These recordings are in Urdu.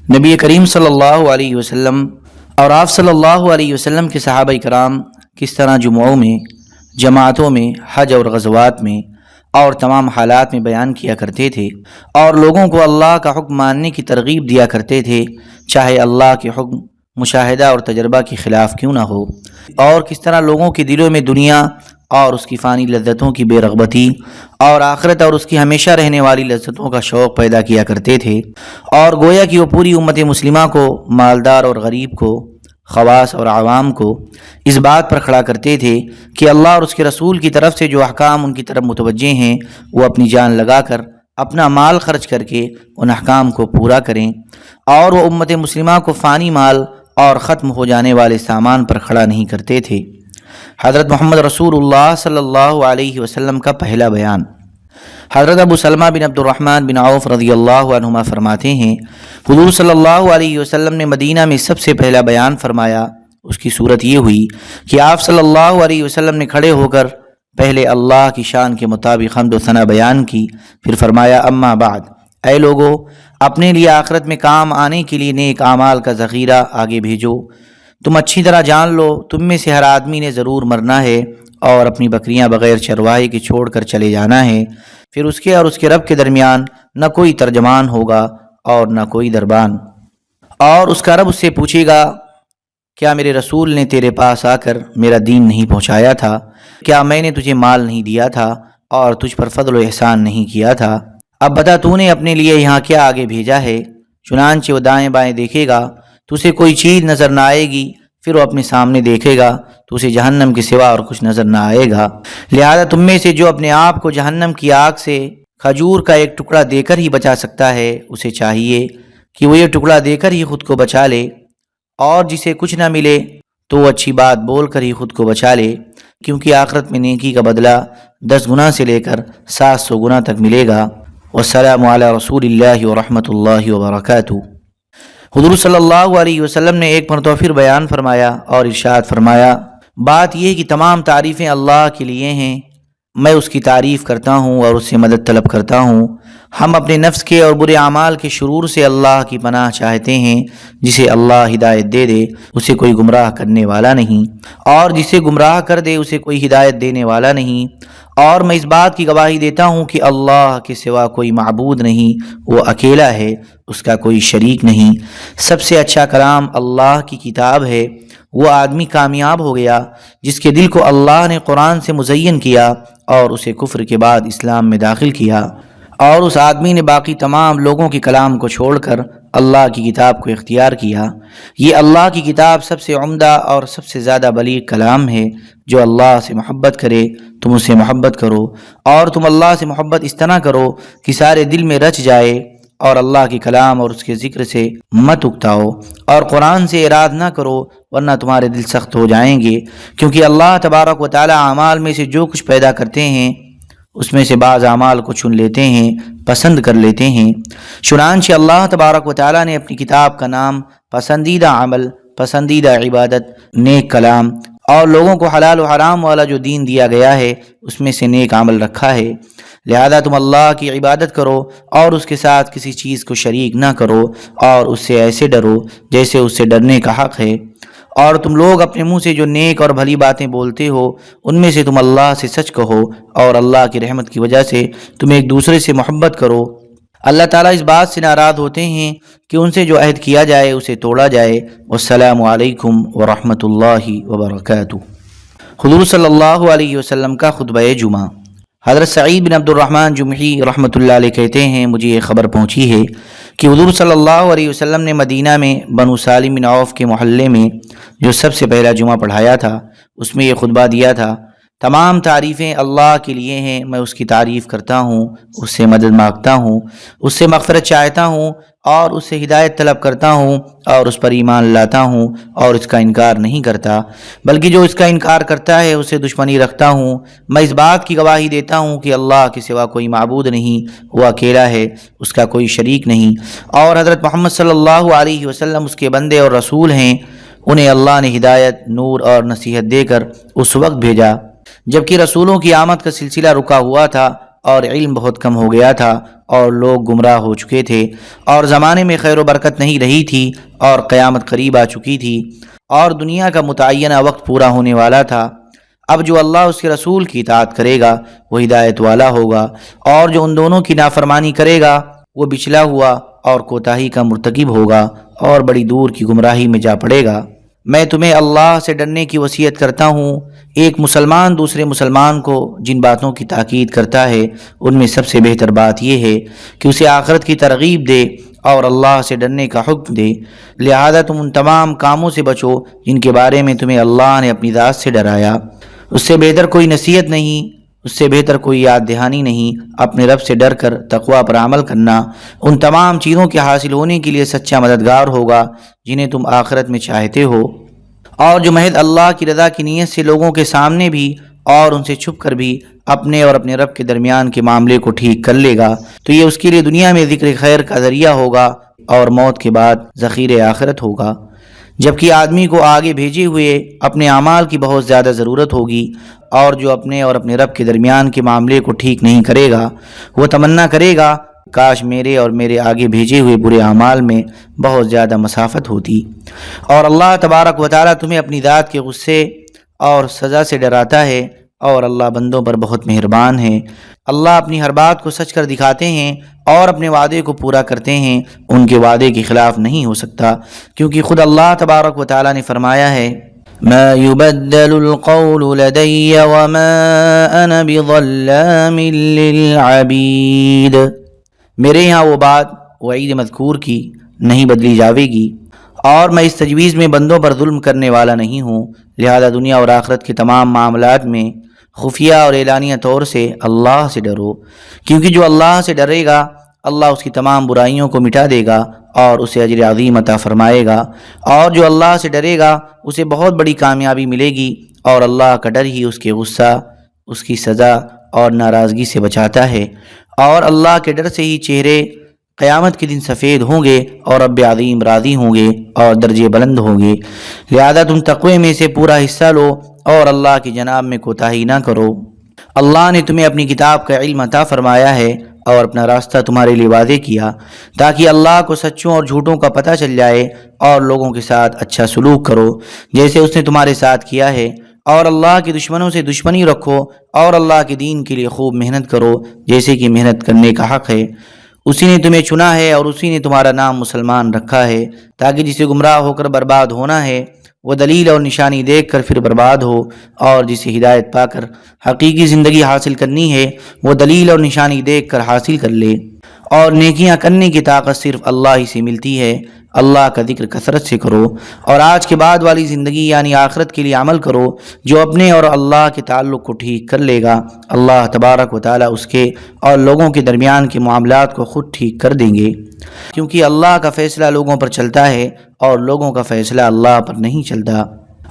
نبی کریم صلی اللہ علیہ وسلم اور آپ صلی اللہ علیہ وسلم کے صحابہ کرام کس طرح جمعوں میں، جماعتوں میں، حج اور غزوات میں اور تمام حالات میں بیان کیا کرتے تھے اور لوگوں کو اللہ کا حکم ماننے کی ترغیب دیا کرتے تھے، چاہے اللہ کے حکم مشاہدہ اور تجربہ کے خلاف کیوں نہ ہو، اور کس طرح لوگوں کے دلوں میں دنیا اور اس کی فانی لذتوں کی بے رغبتی اور آخرت اور اس کی ہمیشہ رہنے والی لذتوں کا شوق پیدا کیا کرتے تھے، اور گویا کہ وہ پوری امت مسلمہ کو، مالدار اور غریب کو، خواص اور عوام کو اس بات پر کھڑا کرتے تھے کہ اللہ اور اس کے رسول کی طرف سے جو احکام ان کی طرف متوجہ ہیں وہ اپنی جان لگا کر، اپنا مال خرچ کر کے ان احکام کو پورا کریں، اور وہ امت مسلمہ کو فانی مال اور ختم ہو جانے والے سامان پر کھڑا نہیں کرتے تھے۔ حضرت محمد رسول اللہ صلی اللہ علیہ وسلم کا پہلا بیان۔ حضرت ابو سلمہ بن عبد الرحمن بن عوف رضی اللہ عنہما فرماتے ہیں، حضور صلی اللہ علیہ وسلم نے مدینہ میں سب سے پہلا بیان فرمایا۔ اس کی صورت یہ ہوئی کہ آپ صلی اللہ علیہ وسلم نے کھڑے ہو کر پہلے اللہ کی شان کے مطابق حمد و ثنا بیان کی، پھر فرمایا، اما بعد، اے لوگو، اپنے لیے آخرت میں کام آنے کے لیے نیک اعمال کا ذخیرہ آگے بھیجو۔ تم اچھی طرح جان لو، تم میں سے ہر آدمی نے ضرور مرنا ہے اور اپنی بکریاں بغیر چرواہے کے چھوڑ کر چلے جانا ہے، پھر اس کے اور اس کے رب کے درمیان نہ کوئی ترجمان ہوگا اور نہ کوئی دربان، اور اس کا رب اس سے پوچھے گا، کیا میرے رسول نے تیرے پاس آ کر میرا دین نہیں پہنچایا تھا؟ کیا میں نے تجھے مال نہیں دیا تھا اور تجھ پر فضل و احسان نہیں کیا تھا؟ اب بتا، تو نے اپنے لیے یہاں کیا آگے بھیجا ہے؟ چنانچہ وہ دائیں بائیں دیکھے گا تو اسے کوئی چیز نظر نہ آئے گی، پھر وہ اپنے سامنے دیکھے گا تو اسے جہنم کے سوا اور کچھ نظر نہ آئے گا۔ لہذا تم میں سے جو اپنے آپ کو جہنم کی آگ سے کھجور کا ایک ٹکڑا دے کر ہی بچا سکتا ہے، اسے چاہیے کہ وہ یہ ٹکڑا دے کر ہی خود کو بچا لے، اور جسے کچھ نہ ملے تو وہ اچھی بات بول کر ہی خود کو بچا لے، کیونکہ آخرت میں نیکی کا بدلہ 10 گنا سے لے کر 700 گنا تک ملے گا۔ والسلام علی رسول اللہ ورحمۃ اللہ وبرکاتہ۔ حضور صلی اللہ علیہ وسلم نے ایک مرتبہ پھر بیان فرمایا اور ارشاد فرمایا، بات یہ ہے کہ تمام تعریفیں اللہ کے لیے ہیں، میں اس کی تعریف کرتا ہوں اور اس سے مدد طلب کرتا ہوں۔ ہم اپنے نفس کے اور برے اعمال کے شرور سے اللہ کی پناہ چاہتے ہیں۔ جسے اللہ ہدایت دے دے اسے کوئی گمراہ کرنے والا نہیں، اور جسے گمراہ کر دے اسے کوئی ہدایت دینے والا نہیں، اور میں اس بات کی گواہی دیتا ہوں کہ اللہ کے سوا کوئی معبود نہیں، وہ اکیلا ہے، اس کا کوئی شریک نہیں۔ سب سے اچھا کلام اللہ کی کتاب ہے۔ وہ آدمی کامیاب ہو گیا جس کے دل کو اللہ نے قرآن سے مزین کیا اور اسے کفر کے بعد اسلام میں داخل کیا، اور اس آدمی نے باقی تمام لوگوں کے کلام کو چھوڑ کر اللہ کی کتاب کو اختیار کیا۔ یہ اللہ کی کتاب سب سے عمدہ اور سب سے زیادہ بلیغ کلام ہے۔ جو اللہ سے محبت کرے تم اسے محبت کرو، اور تم اللہ سے محبت اس طرح کرو کہ سارے دل میں رچ جائے، اور اللہ کے کلام اور اس کے ذکر سے مت اکتاؤ، اور قرآن سے اعراض نہ کرو ورنہ تمہارے دل سخت ہو جائیں گے، کیونکہ اللہ تبارک و تعالی اعمال میں سے جو کچھ پیدا کرتے ہیں اس میں سے بعض اعمال کو چن لیتے ہیں، پسند کر لیتے ہیں۔ چنانچہ اللہ تبارک و تعالی نے اپنی کتاب کا نام پسندیدہ عمل، پسندیدہ عبادت، نیک کلام اور لوگوں کو حلال و حرام والا جو دین دیا گیا ہے اس میں سے نیک عمل رکھا ہے۔ لہذا تم اللہ کی عبادت کرو اور اس کے ساتھ کسی چیز کو شریک نہ کرو، اور اس سے ایسے ڈرو جیسے اس سے ڈرنے کا حق ہے، اور تم لوگ اپنے منہ سے جو نیک اور بھلی باتیں بولتے ہو ان میں سے تم اللہ سے سچ کہو، اور اللہ کی رحمت کی وجہ سے تم ایک دوسرے سے محبت کرو۔ اللہ تعالیٰ اس بات سے ناراض ہوتے ہیں کہ ان سے جو عہد کیا جائے اسے توڑا جائے۔ والسلام علیکم ورحمۃ اللہ وبرکاتہ۔ حضور صلی اللہ علیہ وسلم کا خطبہ جمعہ۔ حضرت سعید بن عبد الرحمن جمحی رحمۃ اللہ علیہ کہتے ہیں، مجھے یہ خبر پہنچی ہے کہ حضور صلی اللہ علیہ وسلم نے مدینہ میں بنو سالم بن عوف کے محلے میں جو سب سے پہلا جمعہ پڑھایا تھا اس میں یہ خطبہ دیا تھا، تمام تعریفیں اللہ کے لیے ہیں، میں اس کی تعریف کرتا ہوں، اس سے مدد مانگتا ہوں، اس سے مغفرت چاہتا ہوں، اور اس سے ہدایت طلب کرتا ہوں، اور اس پر ایمان لاتا ہوں اور اس کا انکار نہیں کرتا، بلکہ جو اس کا انکار کرتا ہے اسے دشمنی رکھتا ہوں۔ میں اس بات کی گواہی دیتا ہوں کہ اللہ کے سوا کوئی معبود نہیں، وہ اکیلا ہے، اس کا کوئی شریک نہیں، اور حضرت محمد صلی اللہ علیہ وسلم اس کے بندے اور رسول ہیں۔ انہیں اللہ نے ہدایت، نور اور نصیحت دے کر اس وقت بھیجا جبکہ رسولوں کی آمد کا سلسلہ رکا ہوا تھا، اور علم بہت کم ہو گیا تھا اور لوگ گمراہ ہو چکے تھے اور زمانے میں خیر و برکت نہیں رہی تھی اور قیامت قریب آ چکی تھی اور دنیا کا متعینہ وقت پورا ہونے والا تھا۔ اب جو اللہ اس کے رسول کی اطاعت کرے گا وہ ہدایت والا ہوگا، اور جو ان دونوں کی نافرمانی کرے گا وہ بچلا ہوا اور کوتاہی کا مرتکب ہوگا اور بڑی دور کی گمراہی میں جا پڑے گا۔ میں تمہیں اللہ سے ڈرنے کی وصیت کرتا ہوں۔ ایک مسلمان دوسرے مسلمان کو جن باتوں کی تاکید کرتا ہے ان میں سب سے بہتر بات یہ ہے کہ اسے آخرت کی ترغیب دے اور اللہ سے ڈرنے کا حکم دے، لہذا تم ان تمام کاموں سے بچو جن کے بارے میں تمہیں اللہ نے اپنی ذات سے ڈرایا۔ اس سے بہتر کوئی نصیحت نہیں، اس سے بہتر کوئی یاد دہانی نہیں۔ اپنے رب سے ڈر کر تقوی پر عمل کرنا ان تمام چیزوں کے حاصل ہونے کے لیے سچا مددگار ہوگا جنہیں تم آخرت میں چاہتے ہو، اور جو محض اللہ کی رضا کی نیت سے لوگوں کے سامنے بھی اور ان سے چھپ کر بھی اپنے اور اپنے رب کے درمیان کے معاملے کو ٹھیک کر لے گا تو یہ اس کے لیے دنیا میں ذکر خیر کا ذریعہ ہوگا اور موت کے بعد ذخیر آخرت ہوگا۔ جبکہ آدمی کو آگے بھیجے ہوئے اپنے اعمال کی بہت زیادہ ضرورت ہوگی، اور جو اپنے اور اپنے رب کے درمیان کے معاملے کو ٹھیک نہیں کرے گا وہ تمنا کرے گا کاش میرے اور میرے آگے بھیجے ہوئے برے اعمال میں بہت زیادہ مسافت ہوتی۔ اور اللہ تبارک و تعالیٰ تمہیں اپنی ذات کے غصے اور سزا سے ڈراتا ہے، اور اللہ بندوں پر بہت مہربان ہے۔ اللہ اپنی ہر بات کو سچ کر دکھاتے ہیں اور اپنے وعدے کو پورا کرتے ہیں، ان کے وعدے کے خلاف نہیں ہو سکتا، کیونکہ خود اللہ تبارک و تعالیٰ نے فرمایا ہے ما يبدل القول لدي وما انا بظلام للعبید، میرے یہاں وہ بات وعید مذکور کی نہیں بدلی جاوے گی، اور میں اس تجویز میں بندوں پر ظلم کرنے والا نہیں ہوں، لہذا دنیا اور آخرت کے تمام معاملات میں خفیہ اور اعلانیہ طور سے اللہ سے ڈرو، کیونکہ جو اللہ سے ڈرے گا اللہ اس کی تمام برائیوں کو مٹا دے گا اور اسے اجر عظیم عطا فرمائے گا، اور جو اللہ سے ڈرے گا اسے بہت بڑی کامیابی ملے گی، اور اللہ کا ڈر ہی اس کے غصہ، اس کی سزا اور ناراضگی سے بچاتا ہے، اور اللہ کے ڈر سے ہی چہرے قیامت کے دن سفید ہوں گے اور رب عظیم راضی ہوں گے اور درجے بلند ہوں گے، لہذا تم تقوی میں سے پورا حصہ لو اور اللہ کی جناب میں کوتاہی نہ کرو۔ اللہ نے تمہیں اپنی کتاب کا علم عطا فرمایا ہے اور اپنا راستہ تمہارے لیے واضح کیا تاکہ اللہ کو سچوں اور جھوٹوں کا پتہ چل جائے، اور لوگوں کے ساتھ اچھا سلوک کرو جیسے اس نے تمہارے ساتھ کیا ہے، اور اللہ کے دشمنوں سے دشمنی رکھو اور اللہ کے دین کے لیے خوب محنت کرو جیسے کہ محنت کرنے کا حق ہے۔ اسی نے تمہیں چنا ہے اور اسی نے تمہارا نام مسلمان رکھا ہے تاکہ جسے گمراہ ہو کر برباد ہونا ہے وہ دلیل اور نشانی دیکھ کر پھر برباد ہو، اور جسے ہدایت پا کر حقیقی زندگی حاصل کرنی ہے وہ دلیل اور نشانی دیکھ کر حاصل کر لے، اور نیکیاں کرنے کی طاقت صرف اللہ ہی سے ملتی ہے۔ اللہ کا ذکر کثرت سے کرو اور آج کے بعد والی زندگی یعنی آخرت کے لیے عمل کرو جو اپنے اور اللہ کے تعلق کو ٹھیک کر لے گا۔ اللہ تبارک و تعالیٰ اس کے اور لوگوں کے درمیان کے معاملات کو خود ٹھیک کر دیں گے، کیونکہ اللہ کا فیصلہ لوگوں پر چلتا ہے اور لوگوں کا فیصلہ اللہ پر نہیں چلتا۔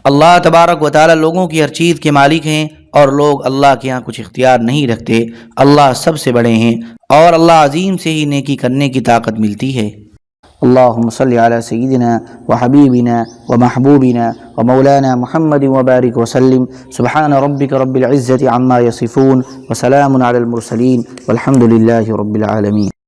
اللہ تبارک و تعالیٰ لوگوں کی ہر چیز کے مالک ہیں اور لوگ اللہ کے ہاں کچھ اختیار نہیں رکھتے۔ اللہ سب سے بڑے ہیں اور اللہ عظیم سے ہی نیکی کرنے کی طاقت ملتی ہے۔ اللهم صل على سيدنا وحبيبنا ومحبوبنا ومولانا محمد وبارك وسلم۔ سبحان ربك رب العزة عما يصفون وسلام على المرسلين والحمد لله رب العالمين۔